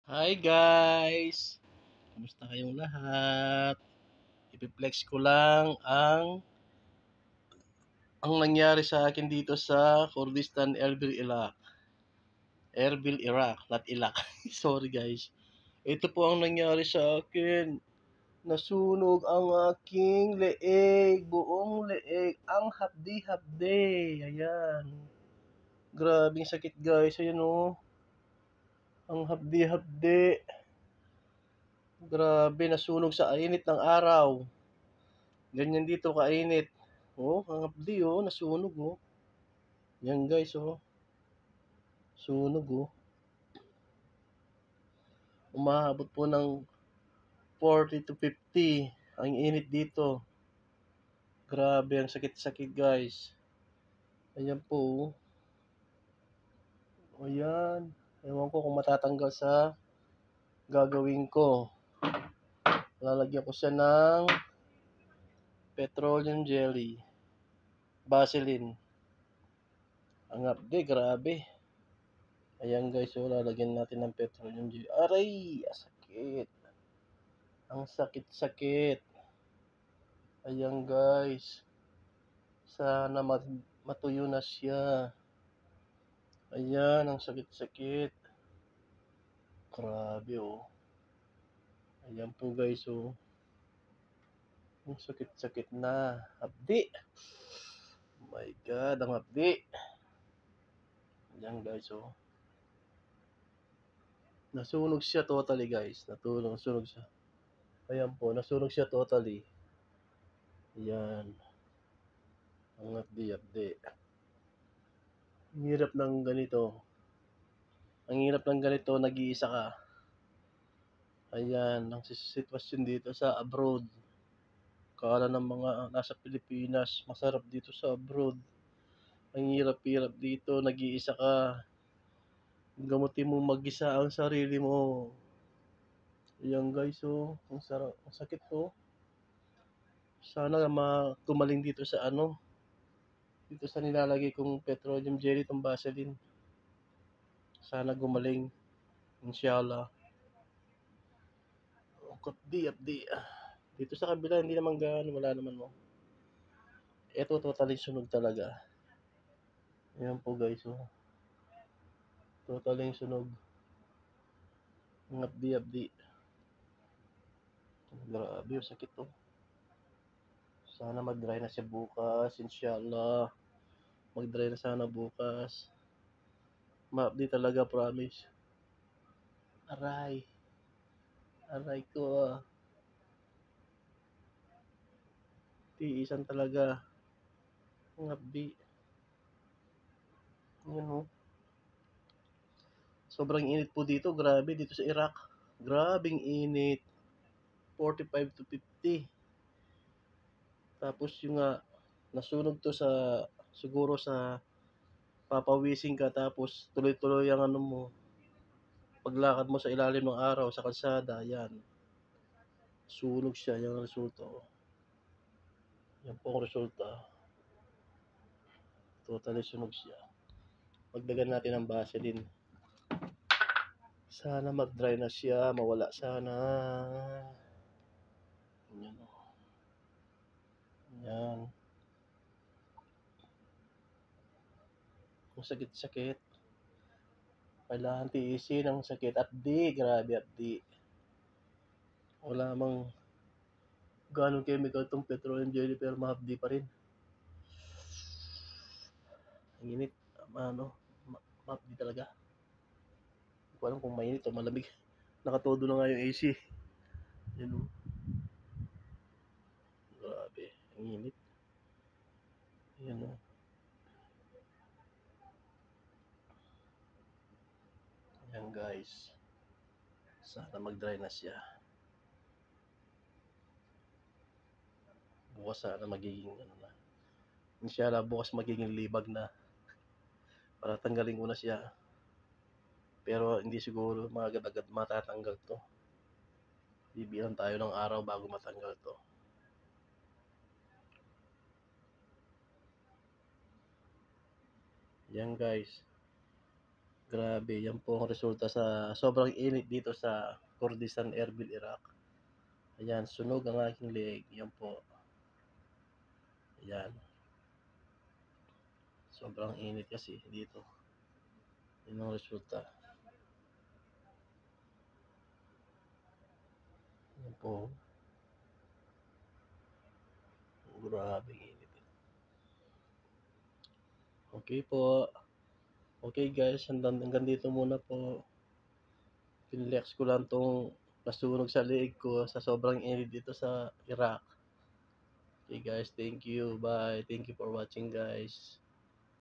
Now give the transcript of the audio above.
Hi guys! Kamusta kayong lahat? Ipiplex ko lang ang nangyari sa akin dito sa Kurdistan, Erbil, Iraq. Erbil, Iraq, not Iraq. Sorry guys. Ito po ang nangyari sa akin. Nasunog ang aking leeg, buong leeg, ang hapdi-hapdi. Ayan. Grabing sakit guys. Ayan oh. Ang hapdi-hapdi. Grabe, nasunog sa init ng araw. Ganyan dito kainit. Oh, ang hapdi oh, nasunog oh. Yan guys oh, sunog oh. Umaabot po ng 40 to 50 ang init dito. Grabe, ang sakit-sakit guys. Ayan po oh. Ayan. Ewan ko kung matatanggal sa gagawin ko. Lalagyan ko siya ng petroleum jelly. Vaseline. Ang hapdi, grabe. Ayan guys, so lalagyan natin ng petroleum jelly. Aray! Sakit. Ang sakit-sakit. Ayan guys. Sana matuyo na siya. Ayan, ang sakit-sakit. Grabe oh. Ayan po guys oh. Ang sakit-sakit na. Hapdi. Oh my God, ang hapdi. Ayan guys oh. Nasunog siya totally guys. Nasunog siya. Ayan po, nasunog siya totally. Ayan. Ang hapdi-hapdi. Ang hirap ng ganito. Ang hirap ng ganito, nag-iisa ka. Ayan, ang sitwasyon dito sa abroad. Kala ng mga nasa Pilipinas, masarap dito sa abroad. Ang hirap-hirap dito, nag-iisa ka. Gamutin mo mag-isa ang sarili mo. Ayan guys, oh, ang sarap, ang sakit to. Sana gumaling dito sa dito sa nilalagay kong petroleum jelly, itong Vaseline. Sana gumaling, inshallah. Abdi. Dito sa kabila, hindi naman gaano, wala naman mo. Ito totally sunog talaga. Ayan po guys, oh. Totally sunog. Ang abdi. Grabe, sakit to. Sana mag-dry na siya bukas, inshallah. Mag-dry na sana bukas. Ma-updi talaga, promise. Aray ko ah. Tiisan talaga. Ang abdi. Yan oh. Sobrang init po dito, grabe dito sa Iraq. Grabing init. 45 to 50. Tapos yung nasunog to sa siguro sa papawising ka, tapos tuloy-tuloy ang mo, paglakad mo sa ilalim ng araw sa kalsada. Yan, sunog siya. Yung resulta oh. Yan po ang resulta, totally sunog siya. Magdagan natin ng Vaseline. Sana mag-dry na siya, mawala sana. Yan oh. Yan. Ang sakit-sakit. Kailangan tiisin ang sakit. Abdi, grabe abdi. Wala mang ganong chemical tong petroleum jelly, pero mahabdi pa rin. Ang init, mahabdi talaga. Hindi ko alam kung mainit o malamig. Nakatodo na nga yung AC. Yan o. Grabe, ang init. Yan o. Yan guys. Sana mag-dry na siya. Bukas sana magiging na. Inshallah bukas magiging libag na. Para tanggalin ko na siya. Pero hindi siguro agad-agad matatanggal to. Bibilang tayo ng araw bago matanggal to. Yan guys. Grabe, yan po ang resulta sa sobrang init dito sa Kurdistan, Erbil, Iraq. Ayan, sunog ang aking leg. Yan po. Ayan. Sobrang init kasi dito. Yun ang resulta. Yan po. Grabe init. Okay po. Okay guys, hanggang dito muna po. Pinlex ko lang tong nasunog sa leeg ko sa sobrang init dito sa Iraq. Okay guys, thank you. Bye. Thank you for watching guys.